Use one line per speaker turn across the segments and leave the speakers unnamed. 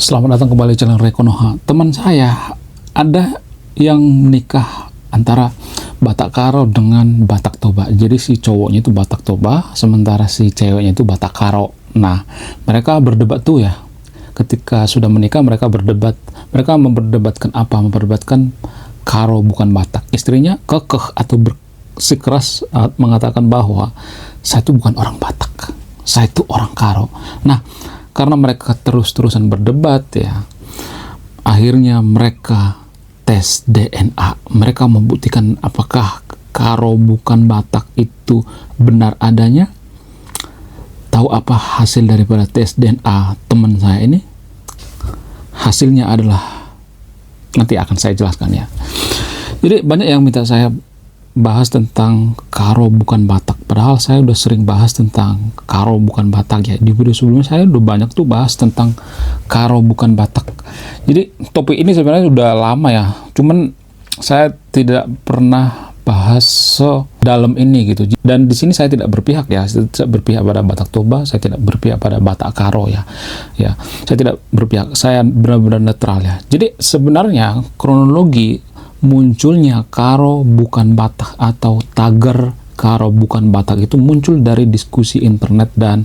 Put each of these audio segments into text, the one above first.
Selamat datang kembali di channel Rekonoha. Teman saya ada yang menikah antara Batak Karo dengan Batak Toba. Jadi si cowoknya itu Batak Toba, sementara si ceweknya itu Batak Karo. Nah, mereka berdebat tuh ya. Ketika sudah menikah mereka berdebat. Mereka memperdebatkan apa? Memperdebatkan Karo bukan Batak. Istrinya kekeh atau bersikeras mengatakan bahwa saya itu bukan orang Batak. Saya itu orang Karo. Nah, karena mereka terus-terusan berdebat ya, akhirnya mereka tes DNA. Mereka membuktikan apakah Karo bukan Batak itu benar adanya. Tahu apa hasil daripada tes DNA teman saya ini? Hasilnya adalah, nanti akan saya jelaskan ya. Jadi banyak yang minta saya bahas tentang Karo bukan Batak, padahal saya udah sering bahas tentang Karo bukan Batak ya. Di video sebelumnya saya udah banyak tuh bahas tentang Karo bukan Batak. Jadi topik ini sebenarnya udah lama ya, cuman saya tidak pernah bahas sedalam ini gitu. Dan di sini saya tidak berpihak ya, saya berpihak pada Batak Toba, saya tidak berpihak pada Batak Karo ya. Ya, saya tidak berpihak, saya benar-benar netral ya. Jadi sebenarnya kronologi munculnya Karo bukan Batak atau tagar Karo bukan Batak itu muncul dari diskusi internet dan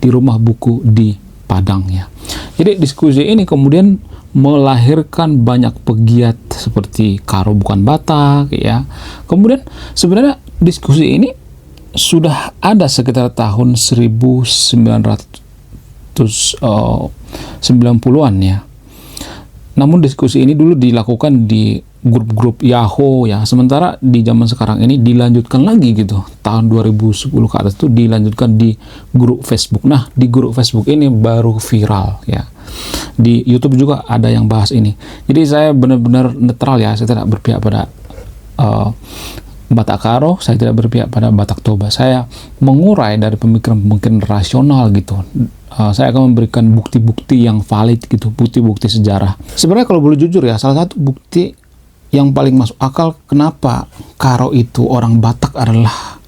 di rumah buku di Padang ya. Jadi diskusi ini kemudian melahirkan banyak pegiat seperti Karo bukan Batak ya. Kemudian sebenarnya diskusi ini sudah ada sekitar tahun 1990-an ya. Namun diskusi ini dulu dilakukan di grup-grup Yahoo ya, sementara di zaman sekarang ini dilanjutkan lagi gitu, tahun 2010 ke atas itu dilanjutkan di grup Facebook. Nah, di grup Facebook ini baru viral ya, di YouTube juga ada yang bahas ini. Jadi saya benar-benar netral ya, saya tidak berpihak pada Batak Karo, saya tidak berpihak pada Batak Toba. Saya mengurai dari pemikiran-pemikiran rasional gitu. Saya akan memberikan bukti-bukti yang valid gitu, bukti-bukti sejarah. Sebenarnya kalau boleh jujur ya, salah satu bukti yang paling masuk akal kenapa Karo itu orang Batak adalah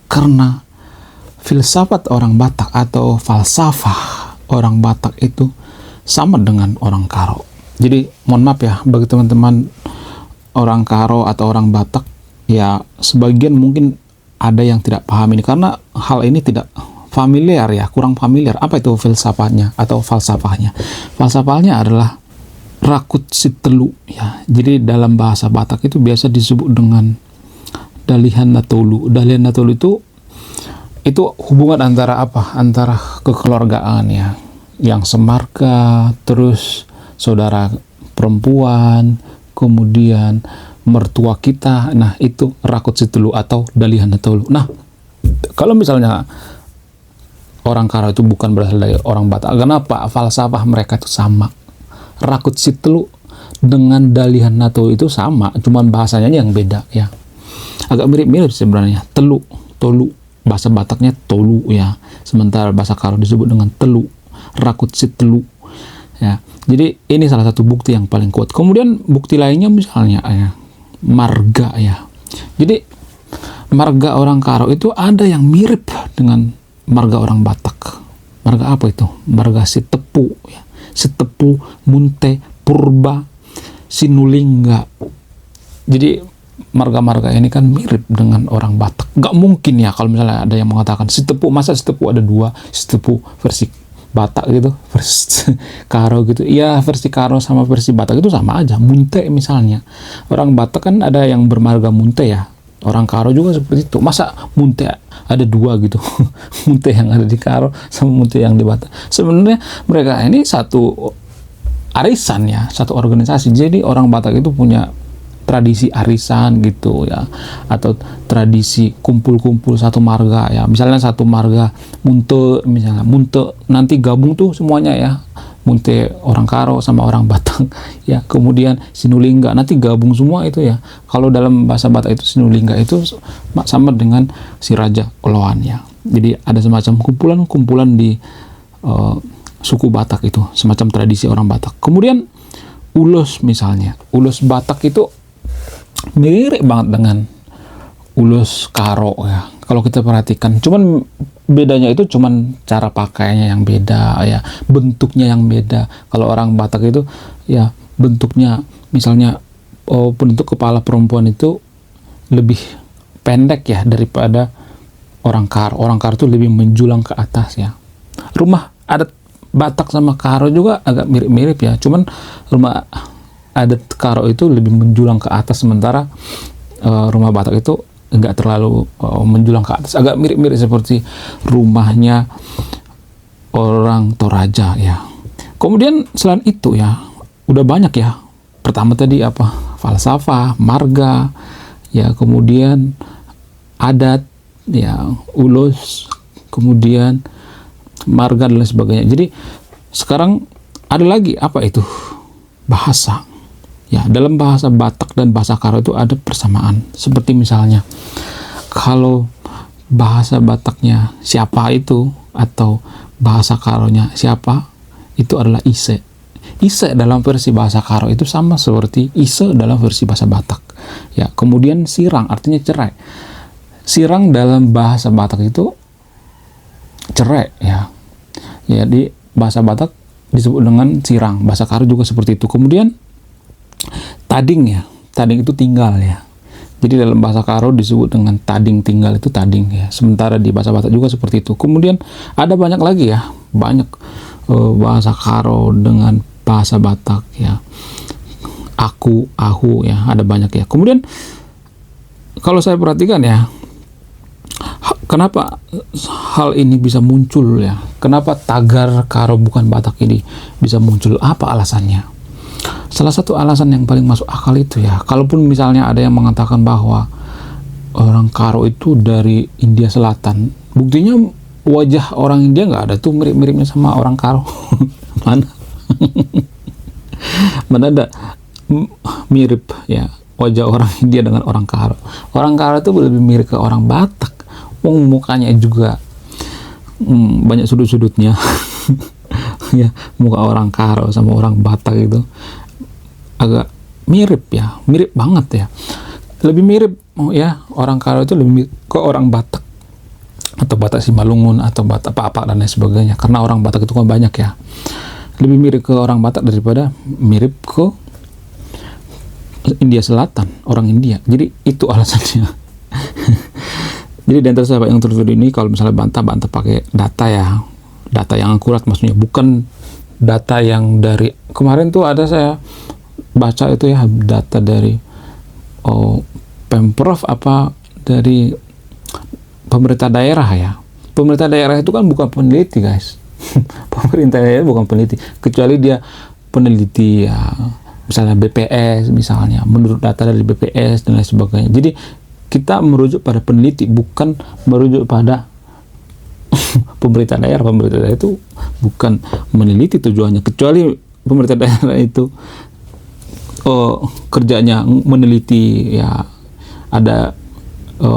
karena filsafat orang Batak atau falsafah orang Batak itu sama dengan orang Karo. Jadi mohon maaf ya bagi teman-teman orang Karo atau orang Batak ya, sebagian mungkin ada yang tidak paham ini karena hal ini tidak familiar ya, kurang familiar. Apa itu filsafatnya atau falsafahnya? Falsafahnya adalah rakut sitelu ya. Jadi dalam bahasa Batak itu biasa disebut dengan dalihan natolu. Dalihan natolu itu hubungan antara apa? Antara kekeluargaan ya, yang semarga, terus saudara perempuan, kemudian mertua kita. Nah, itu rakut sitelu atau dalihan natolu. Nah, kalau misalnya orang Karo itu bukan berasal dari orang Batak, kenapa falsafah mereka itu sama? Rakut sitelu dengan dalihan natolu itu sama, cuman bahasanya yang beda ya. Agak mirip-mirip sebenarnya. Telu, tolu, bahasa Bataknya tolu ya. Sementara bahasa Karo disebut dengan telu, rakut sitelu ya. Jadi ini salah satu bukti yang paling kuat. Kemudian bukti lainnya misalnya ya, marga ya. Jadi marga orang Karo itu ada yang mirip dengan marga orang Batak. Marga apa itu? Marga Sitepu ya. Sitepu, Munte, Purba, Sinulingga. Jadi marga-marga ini kan mirip dengan orang Batak. Gak mungkin ya kalau misalnya ada yang mengatakan Sitepu, masa Sitepu ada dua, Sitepu versi Batak gitu, versi Karo gitu. Iya, versi Karo sama versi Batak itu sama aja. Munte misalnya, orang Batak kan ada yang bermarga Munte ya, orang Karo juga seperti itu. Masa Munte ada dua gitu? Munte yang ada di Karo sama Munte yang di Batak. Sebenarnya mereka ini satu arisan ya, satu organisasi. Jadi orang Batak itu punya tradisi arisan gitu ya, atau tradisi kumpul-kumpul satu marga ya. Misalnya satu marga Munte, misalnya Munte nanti gabung tuh semuanya ya, Munte orang Karo sama orang Batak ya. Kemudian Sinulingga nanti gabung semua itu ya. Kalau dalam bahasa Batak itu Sinulingga itu sama dengan si Raja Oloan ya. Jadi ada semacam kumpulan-kumpulan di suku Batak itu, semacam tradisi orang Batak. Kemudian Ulos misalnya, Ulos Batak itu mirip banget dengan Ulus Karo ya. Kalau kita perhatikan, cuman bedanya itu cuman cara pakainya yang beda ya, bentuknya yang beda. Kalau orang Batak itu ya bentuknya, misalnya bentuk kepala perempuan itu lebih pendek ya daripada orang Karo. Orang Karo itu lebih menjulang ke atas ya. Rumah adat Batak sama Karo juga agak mirip-mirip ya, cuman rumah adat Karo itu lebih menjulang ke atas, sementara rumah Batak itu enggak terlalu menjulang ke atas, agak mirip-mirip seperti rumahnya orang Toraja ya. Kemudian selain itu ya, udah banyak ya. Pertama tadi apa? Falsafah, marga, ya, kemudian adat, ya, ulus, kemudian marga dan lain sebagainya. Jadi sekarang ada lagi apa itu? Bahasa. Ya, dalam bahasa Batak dan bahasa Karo itu ada persamaan. Seperti misalnya, kalau bahasa Bataknya siapa itu, atau bahasa Karonya siapa, itu adalah ise. Ise dalam versi bahasa Karo itu sama seperti ise dalam versi bahasa Batak. Ya, kemudian sirang artinya cerai. Sirang dalam bahasa Batak itu cerai ya. Jadi bahasa Batak disebut dengan sirang, bahasa Karo juga seperti itu. Kemudian tading ya, tading itu tinggal ya. Jadi dalam bahasa Karo disebut dengan tading, tinggal itu tading ya. Sementara di bahasa Batak juga seperti itu. Kemudian ada banyak lagi ya, banyak bahasa Karo dengan bahasa Batak ya. Aku, ahu ya, ada banyak ya. Kemudian kalau saya perhatikan ya, kenapa hal ini bisa muncul ya? Kenapa tagar Karo bukan Batak ini bisa muncul? Apa alasannya? Salah satu alasan yang paling masuk akal itu ya, kalaupun misalnya ada yang mengatakan bahwa orang Karo itu dari India Selatan, buktinya wajah orang India nggak ada tuh mirip-miripnya sama orang Karo. Mana? Mana ada mirip ya wajah orang India dengan orang Karo. Orang Karo itu lebih mirip ke orang Batak. Mukanya juga banyak sudut-sudutnya. Ya, muka orang Karo sama orang Batak itu agak mirip ya, mirip banget ya. Lebih mirip ya, orang Karo itu lebih ke orang Batak, atau Batak Simalungun, atau Batak apa-apa dan lain sebagainya. Karena orang Batak itu kan banyak ya. Lebih mirip ke orang Batak daripada mirip ke India Selatan, orang India. Jadi itu alasannya. Jadi di antara sahabat yang tertulis ini, kalau misalnya bantah pakai data ya, data yang akurat maksudnya, bukan data yang dari kemarin tuh ada saya baca itu ya, data dari Pemprov apa dari pemerintah daerah ya. Pemerintah daerah itu kan bukan peneliti guys. Pemerintah daerah bukan peneliti, kecuali dia peneliti ya, misalnya BPS misalnya, menurut data dari BPS dan lain sebagainya. Jadi kita merujuk pada peneliti, bukan merujuk pada pemerintah daerah. Pemerintah daerah itu bukan meneliti tujuannya, kecuali pemerintah daerah itu kerjanya meneliti ya, ada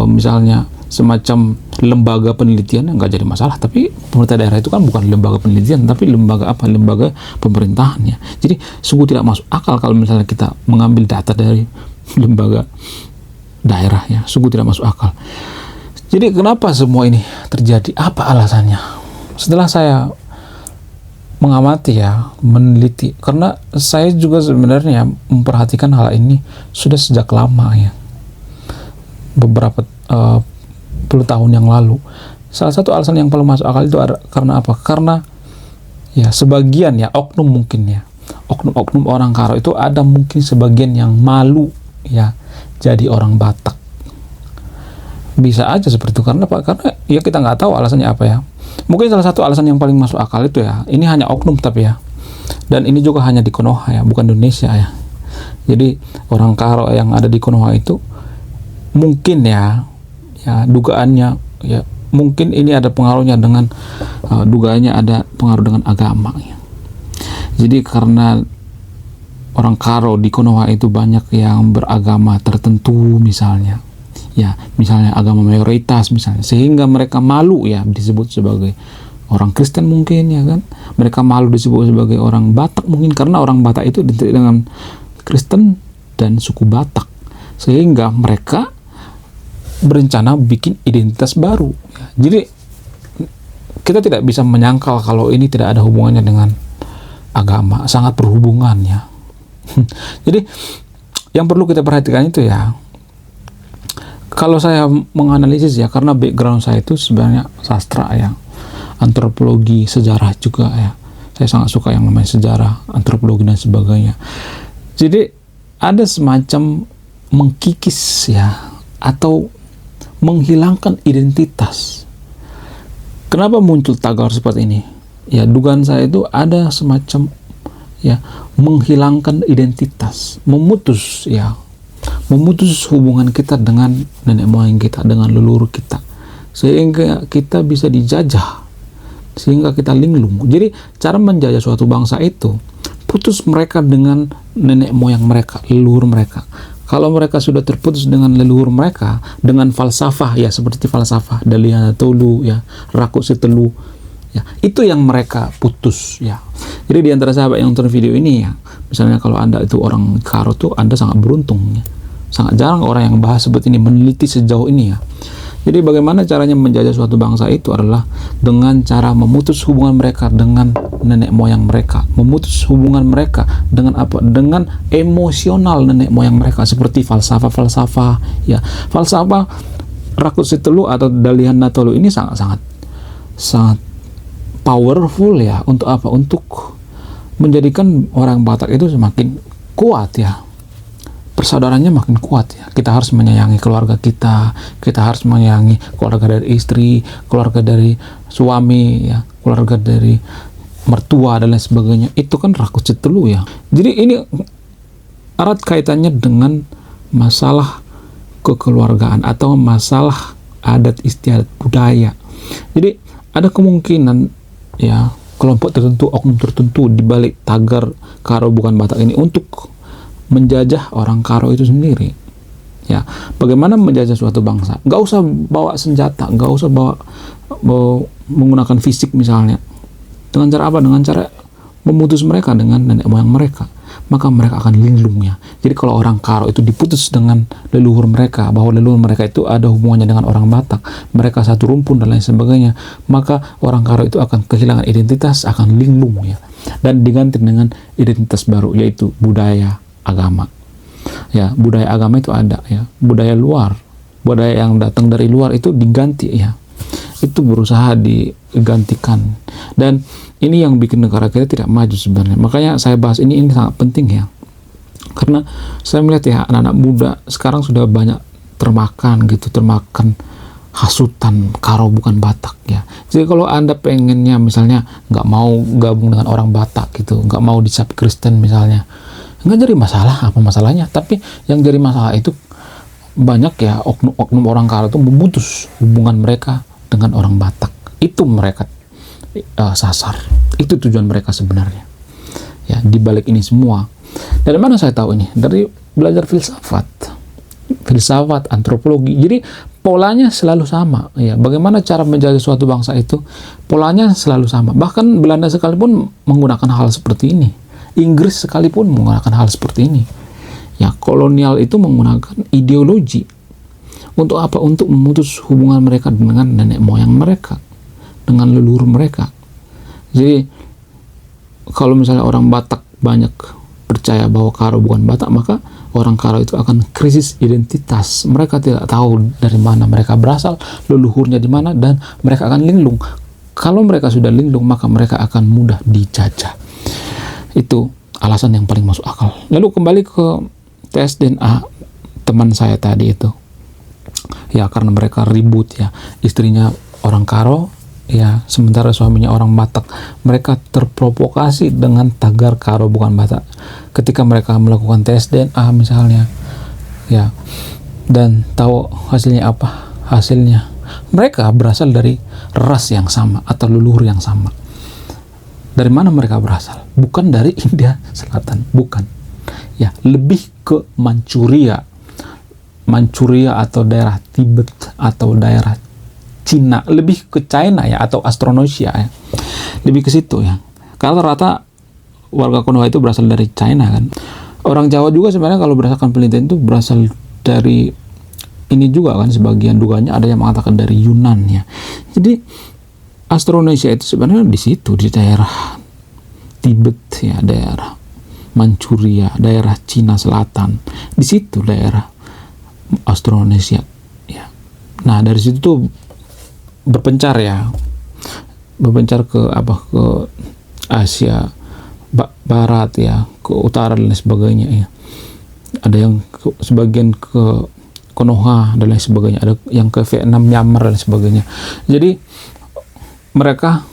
misalnya semacam lembaga penelitian, nggak jadi masalah. Tapi pemerintah daerah itu kan bukan lembaga penelitian, tapi lembaga apa? Lembaga pemerintahannya. Jadi sungguh tidak masuk akal kalau misalnya kita mengambil data dari lembaga daerah ya, sungguh tidak masuk akal. Jadi kenapa semua ini terjadi? Apa alasannya? Setelah saya mengamati ya, meneliti, karena saya juga sebenarnya memperhatikan hal ini sudah sejak lama ya, beberapa puluh tahun yang lalu. Salah satu alasan yang paling masuk akal itu karena apa? Karena ya sebagian ya, oknum mungkin ya, oknum-oknum orang Karo itu ada mungkin sebagian yang malu ya jadi orang Batak. Bisa aja seperti itu. Karena apa? Karena ya kita nggak tahu alasannya apa ya. Mungkin salah satu alasan yang paling masuk akal itu ya, ini hanya oknum tapi ya, dan ini juga hanya di Konoha ya, bukan Indonesia ya. Jadi orang Karo yang ada di Konoha itu mungkin ya dugaannya ya, mungkin ini ada pengaruhnya dengan dugaannya ada pengaruh dengan agama ya. Jadi karena orang Karo di Konoha itu banyak yang beragama tertentu misalnya ya, misalnya agama mayoritas misalnya, sehingga mereka malu ya disebut sebagai orang Kristen mungkin ya kan, mereka malu disebut sebagai orang Batak mungkin, karena orang Batak itu identik dengan Kristen dan suku Batak, sehingga mereka berencana bikin identitas baru. Jadi kita tidak bisa menyangkal kalau ini tidak ada hubungannya dengan agama, sangat berhubungan ya. Jadi yang perlu kita perhatikan itu ya, kalau saya menganalisis ya, karena background saya itu sebenarnya sastra ya, antropologi, sejarah juga ya. Saya sangat suka yang namanya sejarah, antropologi dan sebagainya. Jadi ada semacam mengkikis ya, atau menghilangkan identitas. Kenapa muncul tagar seperti ini? Ya, dugaan saya itu ada semacam ya menghilangkan identitas, memutus hubungan kita dengan nenek moyang kita, dengan leluhur kita, sehingga kita bisa dijajah, sehingga kita linglung. Jadi cara menjajah suatu bangsa itu putus mereka dengan nenek moyang mereka, leluhur mereka. Kalau mereka sudah terputus dengan leluhur mereka, dengan falsafah ya, seperti falsafah Daliana Tolu ya, Rakuk Setelu ya, itu yang mereka putus ya. Jadi di antara sahabat yang nonton video ini ya, misalnya kalau Anda itu orang Karo tuh, Anda sangat beruntung ya. Sangat jarang orang yang bahas seperti ini, meneliti sejauh ini ya. Jadi bagaimana caranya menjajah suatu bangsa itu adalah dengan cara memutus hubungan mereka dengan nenek moyang mereka, memutus hubungan mereka dengan apa? Dengan emosional nenek moyang mereka, seperti falsafah ya. Falsafah Rakut Setelu atau Daliana Tolu ini sangat powerful ya. Untuk apa? Untuk menjadikan orang Batak itu semakin kuat ya, persaudaranya makin kuat ya. Kita harus menyayangi keluarga kita harus menyayangi keluarga dari istri, keluarga dari suami ya, keluarga dari mertua dan lain sebagainya. Itu kan Rakut Setelu ya. Jadi ini erat kaitannya dengan masalah kekeluargaan atau masalah adat istiadat budaya. Jadi ada kemungkinan ya kelompok tertentu, oknum tertentu di balik tagar Karo Bukan Batak ini untuk menjajah orang Karo itu sendiri ya. Bagaimana menjajah suatu bangsa? Nggak usah bawa senjata, nggak usah bawa menggunakan fisik misalnya. Dengan cara apa? Dengan cara memutus mereka dengan nenek moyang mereka, maka mereka akan linglung ya. Jadi kalau orang Karo itu diputus dengan leluhur mereka, bahwa leluhur mereka itu ada hubungannya dengan orang Batak, mereka satu rumpun dan lain sebagainya, maka orang Karo itu akan kehilangan identitas, akan linglung ya, dan diganti dengan identitas baru, yaitu budaya, agama ya. Budaya agama itu ada ya, budaya luar, budaya yang datang dari luar itu diganti ya, itu berusaha digantikan, dan ini yang bikin negara kita tidak maju sebenarnya. Makanya saya bahas ini sangat penting ya, karena saya melihat ya anak-anak muda sekarang sudah banyak termakan hasutan Karo Bukan Batak ya. Jadi kalau Anda pengennya misalnya nggak mau gabung dengan orang Batak gitu, nggak mau dicap Kristen misalnya, nggak jadi masalah, apa masalahnya? Tapi yang jadi masalah itu banyak ya oknum orang Karo itu memutus hubungan mereka dengan orang Batak. Itu mereka sasar, itu tujuan mereka sebenarnya ya, di balik ini semua. Dari mana saya tahu ini? Dari belajar filsafat, antropologi. Jadi polanya selalu sama ya. Bagaimana cara menjajah suatu bangsa itu, polanya selalu sama. Bahkan Belanda sekalipun menggunakan hal seperti ini, Inggris sekalipun menggunakan hal seperti ini ya. Kolonial itu menggunakan ideologi untuk apa? Untuk memutus hubungan mereka dengan nenek moyang mereka, dengan leluhur mereka. Jadi kalau misalnya orang Batak banyak percaya bahwa Karo bukan Batak, maka orang Karo itu akan krisis identitas. Mereka tidak tahu dari mana mereka berasal, leluhurnya di mana, dan mereka akan linglung. Kalau mereka sudah linglung, maka mereka akan mudah dijajah. Itu alasan yang paling masuk akal. Lalu kembali ke tes DNA teman saya tadi itu ya, karena mereka ribut ya, istrinya orang Karo ya, sementara suaminya orang Batak. Mereka terprovokasi dengan tagar Karo Bukan Batak ketika mereka melakukan tes DNA misalnya ya, dan tahu hasilnya apa? Hasilnya mereka berasal dari ras yang sama atau leluhur yang sama. Dari mana mereka berasal? Bukan dari India Selatan, bukan ya, lebih ke Manchuria atau daerah Tibet atau daerah Cina, lebih ke China ya, atau Austronesia ya, lebih ke situ ya. Karena rata warga Konoha itu berasal dari China kan. Orang Jawa juga sebenarnya kalau berdasarkan penelitian itu berasal dari ini juga kan, sebagian duganya ada yang mengatakan dari Yunan ya. Jadi Austronesia itu sebenarnya di situ, di daerah Tibet ya, daerah Manchuria, daerah Cina Selatan, di situ daerah Austronesia ya. Nah dari situ tuh berpencar ke Asia Barat ya, ke utara dan lain sebagainya ya. Ada yang sebagian ke Konoha dan lain sebagainya, ada yang ke Vietnam, Myanmar dan sebagainya. Jadi mereka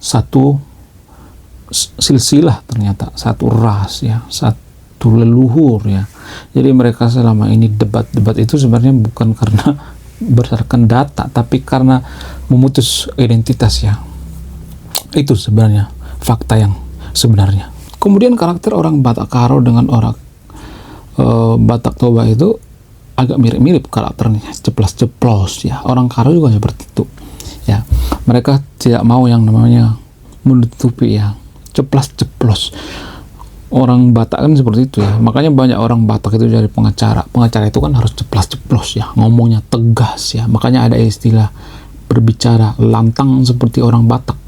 satu silsilah, ternyata satu ras ya, satu leluhur ya. Jadi mereka selama ini debat itu sebenarnya bukan karena berdasarkan data, tapi karena memutus identitas ya. Itu sebenarnya fakta yang sebenarnya. Kemudian karakter orang Batak Karo dengan orang Batak Toba itu agak mirip-mirip karakternya, ceplas-ceplos ya. Orang Karo juga seperti itu ya. Mereka tidak mau yang namanya menutupi ya, ceplas-ceplos. Orang Batak kan seperti itu ya. Makanya banyak orang Batak itu jadi pengacara. Pengacara itu kan harus ceplas-ceplos ya, ngomongnya tegas ya. Makanya ada istilah berbicara lantang seperti orang Batak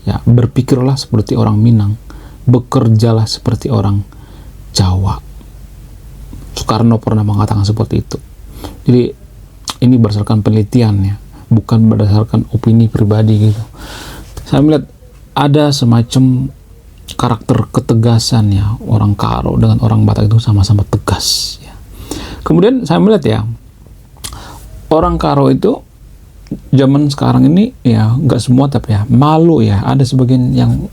ya, berpikirlah seperti orang Minang, bekerjalah seperti orang Jawa. Soekarno pernah mengatakan seperti itu. Jadi ini berdasarkan penelitian ya, bukan berdasarkan opini pribadi gitu. Saya melihat ada semacam karakter ketegasan ya, orang Karo dengan orang Batak itu sama-sama tegas ya. Kemudian saya melihat ya, orang Karo itu zaman sekarang ini ya, nggak semua tapi ya malu ya. Ada sebagian yang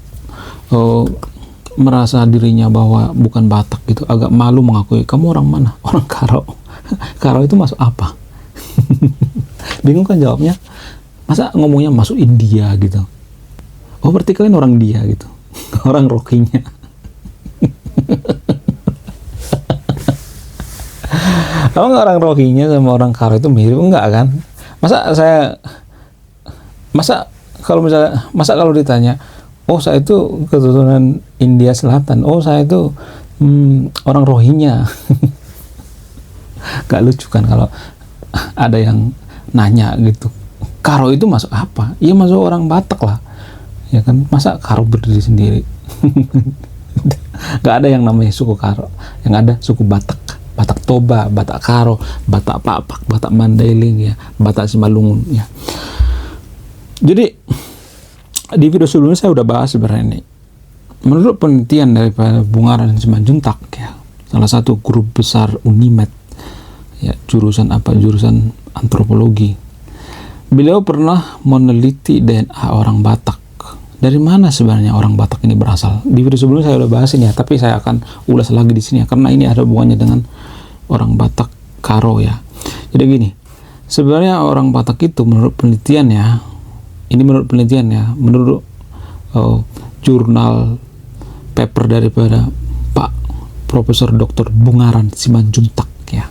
merasa dirinya bahwa bukan Batak gitu, agak malu mengakui, kamu orang mana? Orang Karo. Karo itu masuk apa? Bingung kan jawabnya. Masa ngomongnya masuk India gitu? Oh berarti kalian orang dia gitu. Orang Rohingya. Emang orang Rohingya sama orang Karo itu mirip? Enggak kan? Masa kalau ditanya, oh saya itu keturunan India Selatan, oh saya itu orang Rohingya. Gak lucu kan kalau ada yang nanya gitu, Karo itu masuk apa? Iya masuk orang Batak lah ya kan, masa Karo berdiri sendiri? Gak ada yang namanya suku Karo, yang ada suku Batak, Batak Toba, Batak Karo, Batak Papak, Batak Mandailing ya, Batak Simalungun ya. Jadi di video sebelumnya saya udah bahas sebenarnya ini. Menurut penelitian dari Bungaran Simanjuntak ya, salah satu guru besar Unimed ya, jurusan antropologi. Beliau pernah meneliti DNA orang Batak. Dari mana sebenarnya orang Batak ini berasal? Di video sebelumnya saya udah bahas ini ya, tapi saya akan ulas lagi di sini ya, karena ini ada hubungannya dengan orang Batak Karo ya. Jadi gini, sebenarnya orang Batak itu menurut penelitian ya, menurut jurnal paper daripada Pak Profesor Dr. Bungaran Simanjuntak ya.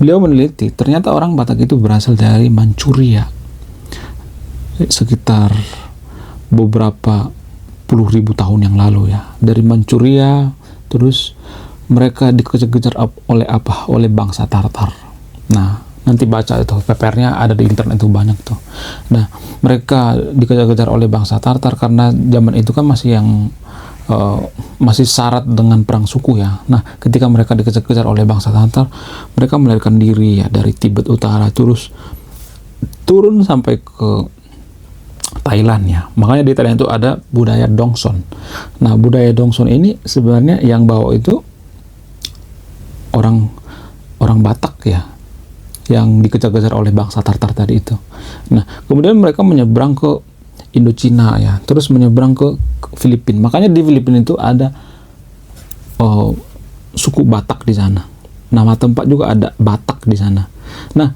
Beliau meneliti ternyata orang Batak itu berasal dari Manchuria sekitar beberapa puluh ribu tahun yang lalu ya. Dari Manchuria, terus mereka dikejar-kejar oleh bangsa Tartar. Nah, nanti baca itu papernya, ada di internet itu banyak tuh. Nah, mereka dikejar-kejar oleh bangsa Tartar karena zaman itu kan masih syarat dengan perang suku ya. Nah, ketika mereka dikejar-kejar oleh bangsa Tartar, mereka melarikan diri ya dari Tibet Utara, terus turun sampai ke Thailand ya. Makanya di Thailand itu ada budaya Dongson. Nah, budaya Dongson ini sebenarnya yang bawa itu orang Batak ya, yang dikejar-kejar oleh bangsa Tartar tadi itu. Nah, kemudian mereka menyeberang ke Indochina ya, terus menyeberang ke Filipina. Makanya di Filipina itu ada suku Batak di sana. Nama tempat juga ada Batak di sana. Nah,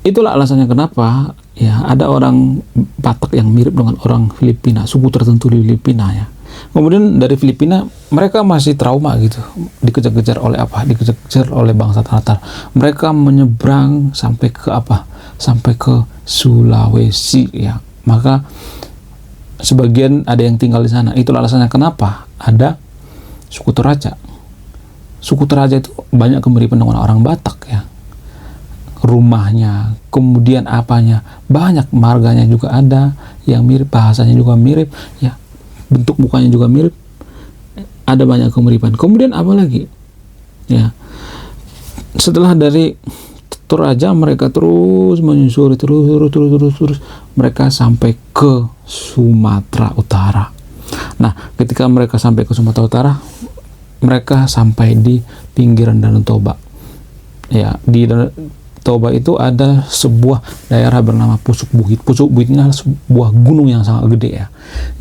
itulah alasannya kenapa ya ada orang Batak yang mirip dengan orang Filipina, suku tertentu di Filipina ya. Kemudian dari Filipina mereka masih trauma gitu, dikejar-kejar oleh bangsa Tartar. Mereka menyeberang sampai ke Sulawesi ya. Maka sebagian ada yang tinggal di sana. Itulah alasannya kenapa ada suku Toraja. Suku Toraja itu banyak kemiripan dengan orang Batak ya. rumahnya, kemudian apanya, banyak marganya juga ada yang mirip, bahasanya juga mirip, ya bentuk mukanya juga mirip, ada banyak kemiripan. Kemudian apa lagi? Ya, setelah dari Toraja mereka terus menyusuri terus mereka sampai ke Sumatera Utara. Nah, ketika mereka sampai ke Sumatera Utara, mereka sampai di pinggiran Danau Toba. Ya, di Danau Toba itu ada sebuah daerah bernama Pusuk Buhit. Pusuk Buhit ini adalah sebuah gunung yang sangat gede ya.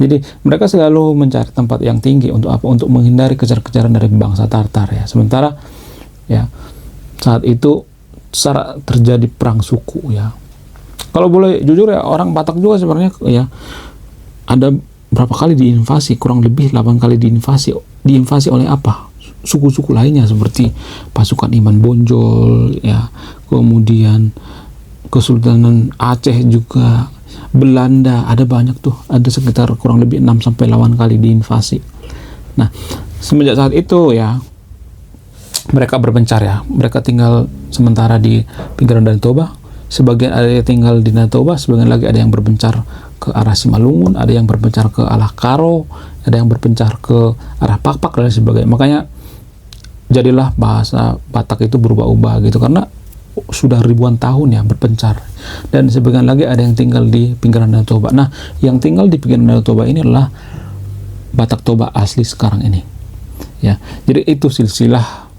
Jadi mereka selalu mencari tempat yang tinggi untuk apa? Untuk menghindari kejar-kejaran dari bangsa Tartar ya. Sementara ya saat itu terjadi perang suku ya. Kalau boleh jujur ya, orang Batak juga sebenarnya ya ada berapa kali diinvasi, kurang lebih 8 kali diinvasi oleh apa? Suku-suku lainnya seperti pasukan Iman Bonjol ya, kemudian Kesultanan Aceh juga, Belanda, ada banyak tuh, ada sekitar kurang lebih 6 sampai 8 kali diinvasi. Nah, semenjak saat itu ya mereka berpencar ya, mereka tinggal sementara di pinggiran Danau Toba, sebagian ada yang tinggal di Danau Toba, sebagian lagi ada yang berpencar ke arah Simalungun, ada yang berpencar ke arah Karo, ada yang berpencar ke arah Pakpak dan sebagainya. Makanya jadilah bahasa Batak itu berubah-ubah gitu, karena sudah ribuan tahun ya berpencar. Dan sebagian lagi ada yang tinggal di pinggiran Danau Toba. Nah, yang tinggal di pinggiran Danau Toba ini adalah Batak Toba asli sekarang ini ya. Jadi itu silsilah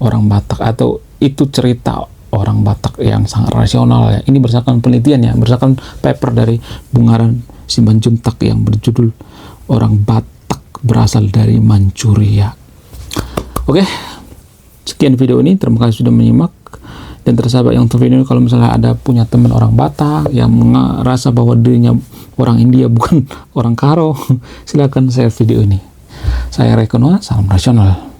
orang Batak, atau itu cerita orang Batak yang sangat rasional ya. Ini berdasarkan penelitian ya, berdasarkan paper dari Bungaran Simanjuntak yang berjudul Orang Batak Berasal dari Manchuria. Oke, sekian video ini, terima kasih sudah menyimak. Dan tersahabat yang nonton video ini, kalau misalnya ada punya teman orang Batak yang merasa bahwa dirinya orang India bukan orang Karo, silakan share video ini. Saya Rekonoa, salam rasional.